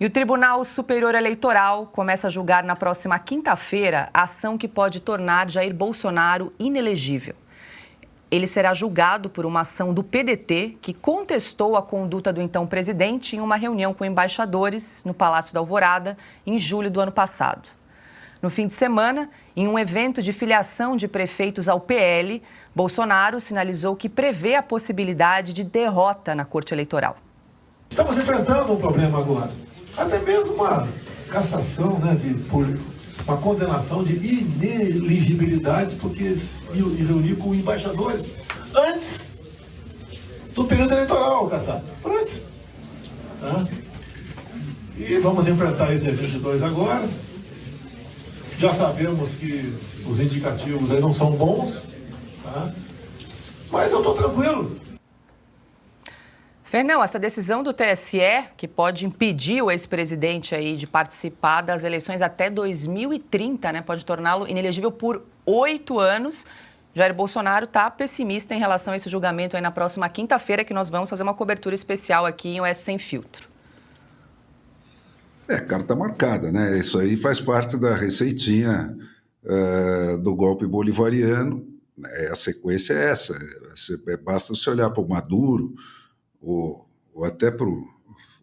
E o Tribunal Superior Eleitoral começa a julgar na próxima quinta-feira a ação que pode tornar Jair Bolsonaro inelegível. Ele será julgado por uma ação do PDT que contestou a conduta do então presidente em uma reunião com embaixadores no Palácio da Alvorada em julho do ano passado. No fim de semana, em um evento de filiação de prefeitos ao PL, Bolsonaro sinalizou que prevê a possibilidade de derrota na Corte Eleitoral. Estamos enfrentando um problema agora. Até mesmo uma cassação, por uma condenação de ineligibilidade, porque se reuniu com embaixadores antes do período eleitoral, caçado. Antes. E vamos enfrentar esse 22 agora. Já sabemos que os indicativos aí não são bons, mas eu estou tranquilo. Fernão, essa decisão do TSE, que pode impedir o ex-presidente aí de participar das eleições até 2030, pode torná-lo inelegível por 8 anos. Jair Bolsonaro está pessimista em relação a esse julgamento aí na próxima quinta-feira, que nós vamos fazer uma cobertura especial aqui em Oeste Sem Filtro. Carta marcada, né? Isso aí faz parte da receitinha do golpe bolivariano. A sequência é essa. Basta você olhar para o Maduro, ou até para o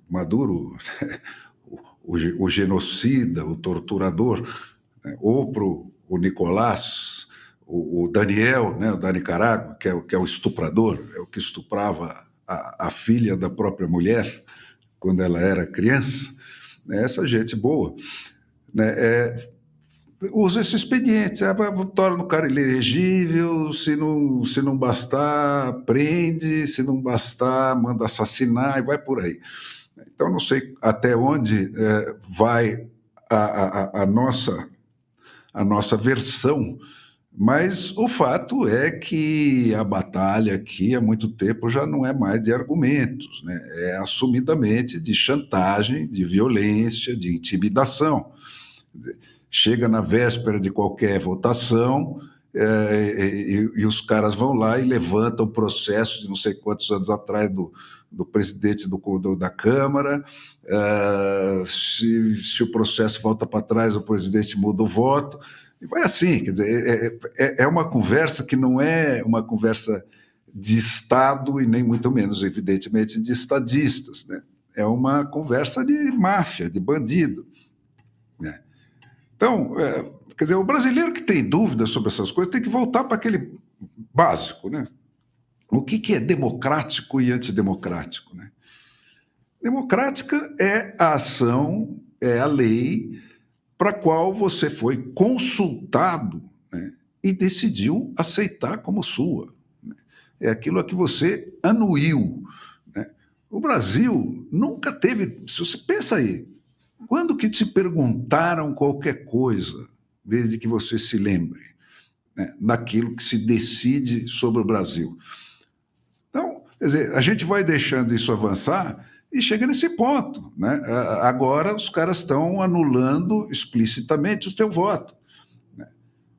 Maduro, o genocida, o torturador, ou para o Nicolás, o Daniel, da Nicarágua, que é o estuprador, é o que estuprava a filha da própria mulher quando ela era criança. Essa gente boa usa esse expediente, torna o cara inelegível, se não bastar, prende, se não bastar, manda assassinar e vai por aí. Então, não sei até onde vai a nossa versão, mas o fato é que a batalha aqui há muito tempo já não é mais de argumentos, é assumidamente de chantagem, de violência, de intimidação. Chega na véspera de qualquer votação e os caras vão lá e levantam o processo de não sei quantos anos atrás do presidente da Câmara. Se o processo volta para trás, o presidente muda o voto. E vai assim, quer dizer, é uma conversa que não é uma conversa de Estado e nem muito menos, evidentemente, de estadistas, É uma conversa de máfia, de bandido, Então, quer dizer, o brasileiro que tem dúvidas sobre essas coisas tem que voltar para aquele básico, O que é democrático e antidemocrático, Democrática é a ação, é a lei para a qual você foi consultado e decidiu aceitar como sua. É aquilo a que você anuiu. O Brasil nunca teve... Se você pensa aí, quando que te perguntaram qualquer coisa, desde que você se lembre, daquilo que se decide sobre o Brasil? Então, quer dizer, a gente vai deixando isso avançar e chega nesse ponto, Agora os caras estão anulando explicitamente o seu voto.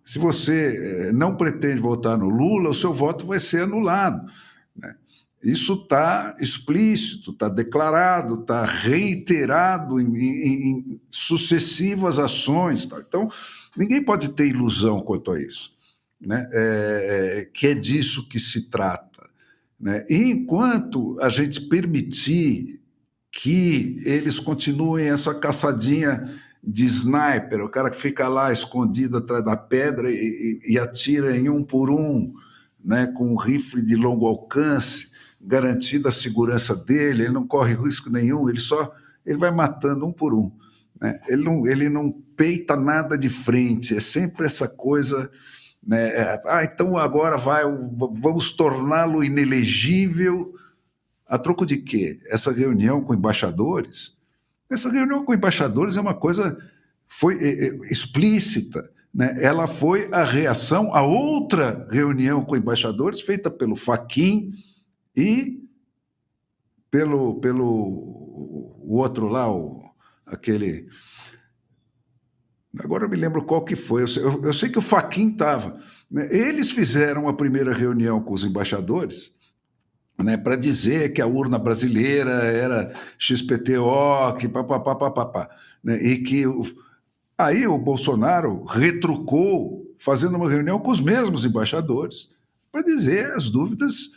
Se você não pretende votar no Lula, o seu voto vai ser anulado. Isso está explícito, está declarado, está reiterado em sucessivas ações. Então, ninguém pode ter ilusão quanto a isso, que é disso que se trata. E enquanto a gente permitir que eles continuem essa caçadinha de sniper, o cara que fica lá escondido atrás da pedra e atira em um por um, com um rifle de longo alcance, garantida a segurança dele, ele não corre risco nenhum, ele vai matando um por um. Ele não peita nada de frente, é sempre essa coisa... então agora vamos torná-lo inelegível. A troco de quê? Essa reunião com embaixadores? Essa reunião com embaixadores é uma coisa... foi explícita. Ela foi a reação a outra reunião com embaixadores feita pelo Fachin e pelo o outro lá, aquele... Agora eu me lembro qual que foi. Eu sei que o Fachin estava. Eles fizeram a primeira reunião com os embaixadores né, para dizer que a urna brasileira era XPTO, que papapá, né, e que aí o Bolsonaro retrucou, fazendo uma reunião com os mesmos embaixadores, para dizer as dúvidas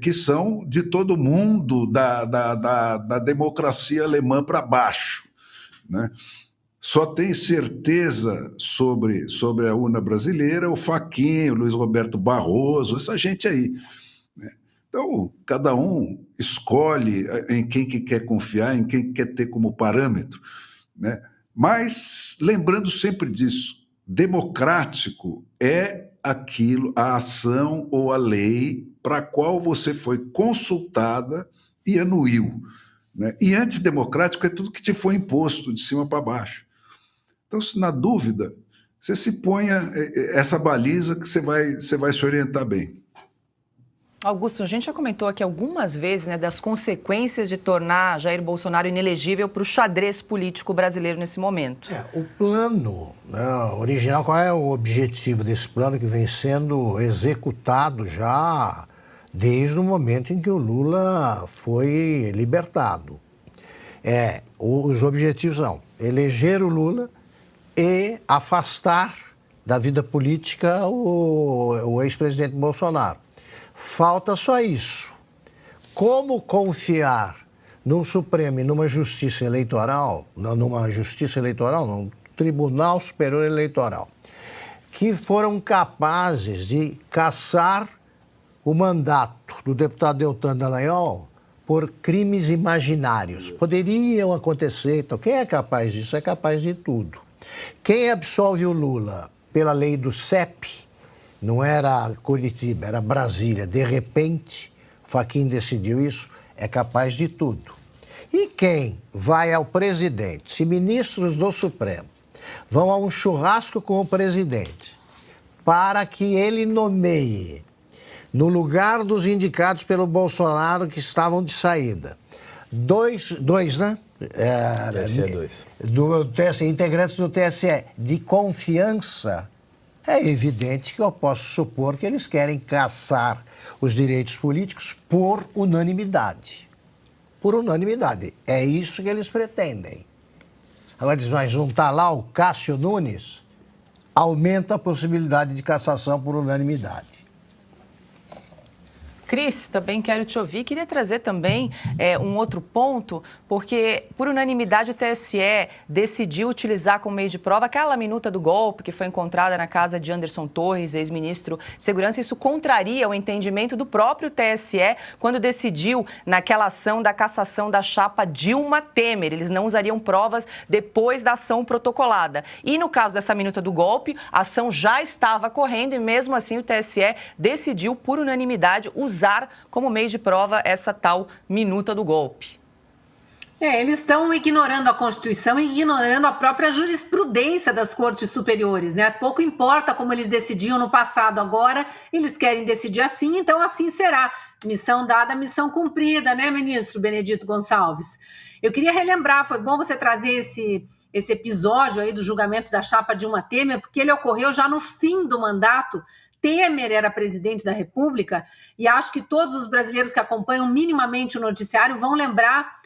que são de todo mundo, da democracia alemã para baixo, né? Só tem certeza sobre a urna brasileira o Fachin, o Luiz Roberto Barroso, essa gente aí, né? Então, cada um escolhe em quem que quer confiar, em quem quer ter como parâmetro, né? Mas, lembrando sempre disso, democrático é aquilo, a ação ou a lei para a qual você foi consultada e anuiu, né? E antidemocrático é tudo que te foi imposto de cima para baixo. Então, se na dúvida, você se ponha essa baliza que você vai se orientar bem. Augusto, a gente já comentou aqui algumas vezes, né, das consequências de tornar Jair Bolsonaro inelegível para o xadrez político brasileiro nesse momento. O plano, né, original, qual é o objetivo desse plano que vem sendo executado já desde o momento em que o Lula foi libertado? Os objetivos são eleger o Lula e afastar da vida política o ex-presidente Bolsonaro. Falta só isso. Como confiar num Supremo e num Tribunal Superior Eleitoral, que foram capazes de cassar o mandato do deputado Deltan Dallagnol por crimes imaginários? Poderiam acontecer. Então, quem é capaz disso é capaz de tudo. Quem absolve o Lula pela lei do CEP, não era Curitiba, era Brasília, de repente, Fachin decidiu isso, é capaz de tudo. E quem vai ao presidente, se ministros do Supremo vão a um churrasco com o presidente para que ele nomeie, no lugar dos indicados pelo Bolsonaro que estavam de saída, dois, né? TSE 2. Integrantes do TSE de confiança, é evidente que eu posso supor que eles querem cassar os direitos políticos por unanimidade. Por unanimidade. É isso que eles pretendem. Agora diz, mas não está lá o Cássio Nunes? Aumenta a possibilidade de cassação por unanimidade. Cris, também quero te ouvir. Queria trazer também um outro ponto, porque, por unanimidade, o TSE decidiu utilizar como meio de prova aquela minuta do golpe que foi encontrada na casa de Anderson Torres, ex-ministro de Segurança. Isso contraria o entendimento do próprio TSE quando decidiu naquela ação da cassação da chapa Dilma Temer. Eles não usariam provas depois da ação protocolada. E no caso dessa minuta do golpe, a ação já estava correndo e, mesmo assim, o TSE decidiu, por unanimidade, usar como meio de prova essa tal minuta do golpe. Eles estão ignorando a Constituição e ignorando a própria jurisprudência das cortes superiores, né? Pouco importa como eles decidiam no passado, agora eles querem decidir assim, então assim será. Missão dada, missão cumprida, né, ministro Benedito Gonçalves? Eu queria relembrar, foi bom você trazer esse episódio aí do julgamento da chapa Dilma Temer, porque ele ocorreu já no fim do mandato. Temer era presidente da República e acho que todos os brasileiros que acompanham minimamente o noticiário vão lembrar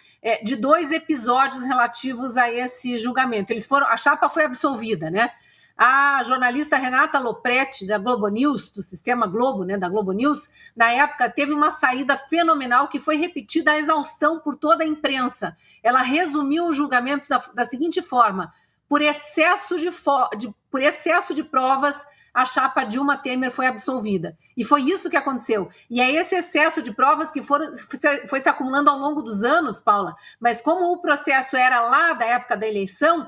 de dois episódios relativos a esse julgamento. A chapa foi absolvida, né? A jornalista Renata Lopretti, da Globo News, do Sistema Globo, né, da Globo News, na época teve uma saída fenomenal que foi repetida à exaustão por toda a imprensa. Ela resumiu o julgamento da seguinte forma: por excesso de provas, a chapa Dilma Temer foi absolvida. E foi isso que aconteceu. E é esse excesso de provas que foi se acumulando ao longo dos anos, Paula. Mas como o processo era lá da época da eleição,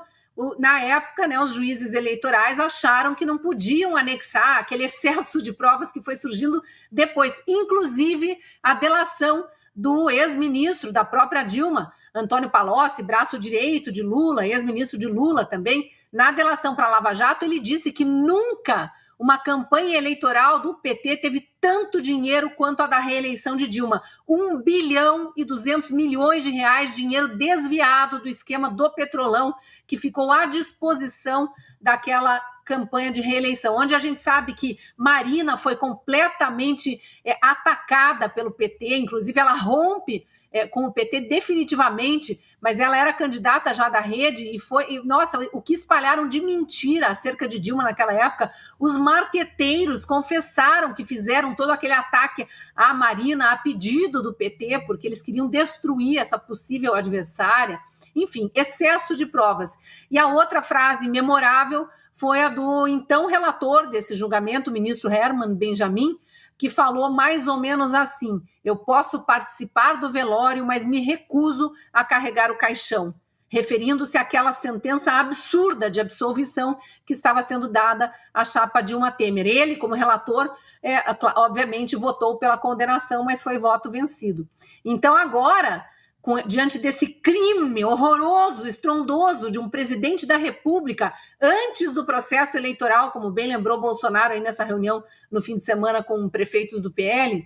na época, né, os juízes eleitorais acharam que não podiam anexar aquele excesso de provas que foi surgindo depois. Inclusive a delação do ex-ministro da própria Dilma, Antônio Palocci, braço direito de Lula, ex-ministro de Lula também. Na delação para a Lava Jato, ele disse que nunca uma campanha eleitoral do PT teve tanto dinheiro quanto a da reeleição de Dilma. 1 bilhão e 200 milhões de reais, dinheiro desviado do esquema do Petrolão, que ficou à disposição daquela campanha de reeleição, onde a gente sabe que Marina foi completamente atacada pelo PT, inclusive ela rompe com o PT definitivamente, mas ela era candidata já da Rede nossa, o que espalharam de mentira acerca de Dilma naquela época, os marqueteiros confessaram que fizeram todo aquele ataque à Marina a pedido do PT, porque eles queriam destruir essa possível adversária, enfim, excesso de provas. E a outra frase memorável foi a do então relator desse julgamento, o ministro Herman Benjamin, que falou mais ou menos assim: eu posso participar do velório, mas me recuso a carregar o caixão, referindo-se àquela sentença absurda de absolvição que estava sendo dada à chapa Dilma Temer. Ele, como relator, obviamente votou pela condenação, mas foi voto vencido. Então agora, diante desse crime horroroso, estrondoso de um presidente da República, antes do processo eleitoral, como bem lembrou Bolsonaro aí nessa reunião no fim de semana com prefeitos do PL,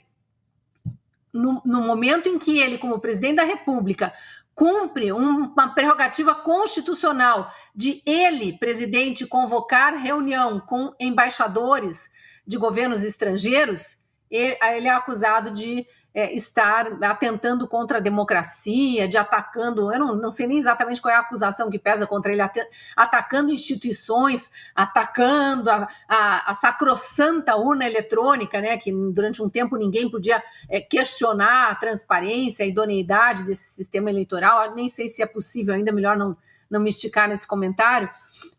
no momento em que ele, como presidente da República, cumpre uma prerrogativa constitucional de ele, presidente, convocar reunião com embaixadores de governos estrangeiros, ele é acusado de estar atentando contra a democracia, de atacando, eu não sei nem exatamente qual é a acusação que pesa contra ele, atacando instituições, atacando a sacrossanta urna eletrônica, né, que durante um tempo ninguém podia questionar a transparência, a idoneidade desse sistema eleitoral. Eu nem sei se é possível ainda, melhor não me esticar nesse comentário,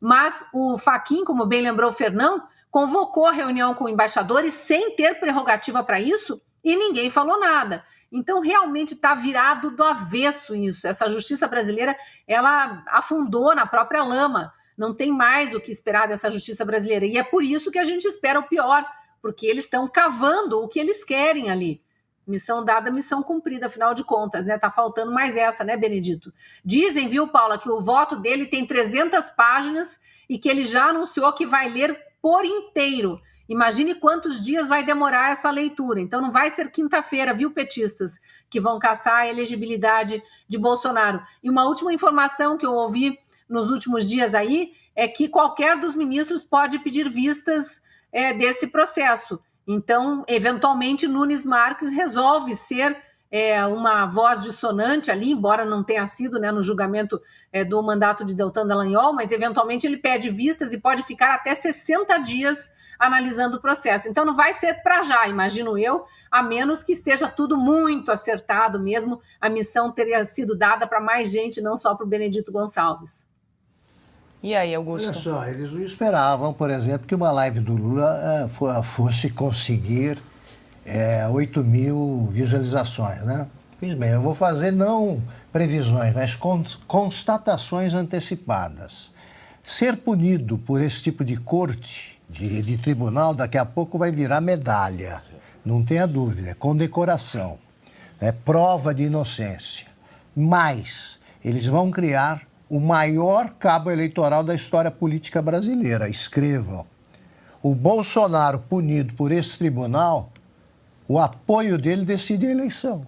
mas o Fachin, como bem lembrou o Fernão, convocou a reunião com embaixadores sem ter prerrogativa para isso e ninguém falou nada. Então, realmente está virado do avesso isso. Essa justiça brasileira, ela afundou na própria lama. Não tem mais o que esperar dessa justiça brasileira. E é por isso que a gente espera o pior, porque eles estão cavando o que eles querem ali. Missão dada, missão cumprida, afinal de contas, né? Tá faltando mais essa, né, Benedito? Dizem, viu, Paula, que o voto dele tem 300 páginas e que ele já anunciou que vai ler por inteiro. Imagine quantos dias vai demorar essa leitura. Então não vai ser quinta-feira, viu, petistas, que vão caçar a elegibilidade de Bolsonaro. E uma última informação que eu ouvi nos últimos dias aí é que qualquer dos ministros pode pedir vistas desse processo. Então, eventualmente, Nunes Marques resolve ser uma voz dissonante ali, embora não tenha sido, né, no julgamento do mandato de Deltan Dallagnol, mas eventualmente ele pede vistas e pode ficar até 60 dias analisando o processo. Então não vai ser para já, imagino eu, a menos que esteja tudo muito acertado mesmo, a missão teria sido dada para mais gente, não só para o Benedito Gonçalves. E aí, Augusto? Olha só, eles não esperavam, por exemplo, que uma live do Lula fosse conseguir 8 mil visualizações, né? Fiz bem, eu vou fazer não previsões, mas constatações antecipadas. Ser punido por esse tipo de corte, de tribunal, daqui a pouco vai virar medalha, não tenha dúvida, é condecoração, é prova de inocência. Mas eles vão criar o maior cabo eleitoral da história política brasileira. Escrevam. O Bolsonaro punido por esse tribunal, o apoio dele decide a eleição.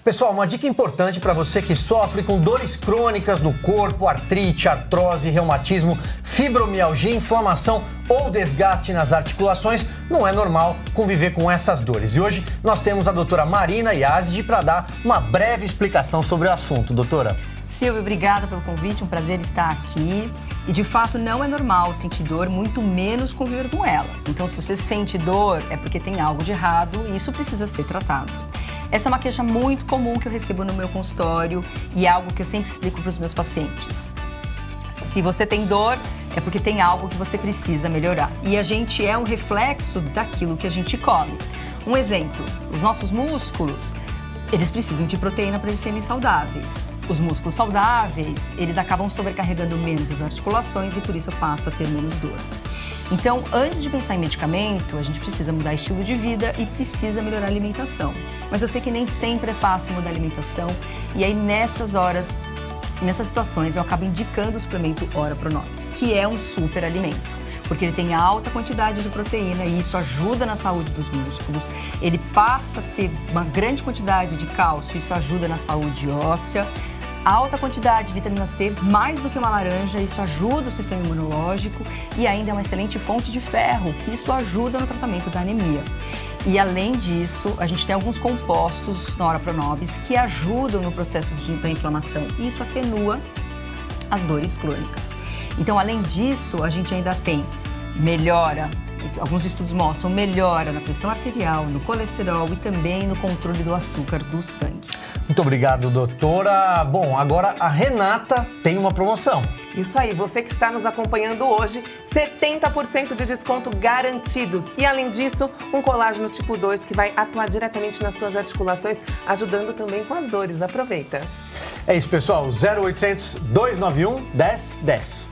Pessoal, uma dica importante para você que sofre com dores crônicas no corpo, artrite, artrose, reumatismo, fibromialgia, inflamação ou desgaste nas articulações, não é normal conviver com essas dores. E hoje nós temos a doutora Marina Yazdi para dar uma breve explicação sobre o assunto. Doutora. Silvio, obrigada pelo convite, um prazer estar aqui. E de fato não é normal sentir dor, muito menos conviver com elas. Então se você sente dor é porque tem algo de errado e isso precisa ser tratado. Essa é uma queixa muito comum que eu recebo no meu consultório e é algo que eu sempre explico para os meus pacientes. Se você tem dor, é porque tem algo que você precisa melhorar. E a gente é um reflexo daquilo que a gente come. Um exemplo, os nossos músculos, eles precisam de proteína para eles serem saudáveis. Os músculos saudáveis, eles acabam sobrecarregando menos as articulações e por isso eu passo a ter menos dor. Então, antes de pensar em medicamento, a gente precisa mudar estilo de vida e precisa melhorar a alimentação. Mas eu sei que nem sempre é fácil mudar a alimentação e aí nessas horas, nessas situações, eu acabo indicando o suplemento Ora Pronobis, que é um super alimento, porque ele tem alta quantidade de proteína e isso ajuda na saúde dos músculos. Ele passa a ter uma grande quantidade de cálcio, isso ajuda na saúde óssea. alta quantidade de vitamina C, mais do que uma laranja, isso ajuda o sistema imunológico e ainda é uma excelente fonte de ferro, que isso ajuda no tratamento da anemia. E além disso, a gente tem alguns compostos Nora Pronobis que ajudam no processo da inflamação e isso atenua as dores crônicas. Então, além disso, a gente ainda tem melhora, alguns estudos mostram melhora na pressão arterial, no colesterol e também no controle do açúcar do sangue. Muito obrigado, doutora. Bom, agora a Renata tem uma promoção. Isso aí, você que está nos acompanhando hoje, 70% de desconto garantidos. E além disso, um colágeno tipo 2 que vai atuar diretamente nas suas articulações, ajudando também com as dores. Aproveita. É isso, pessoal. 0800 291 1010.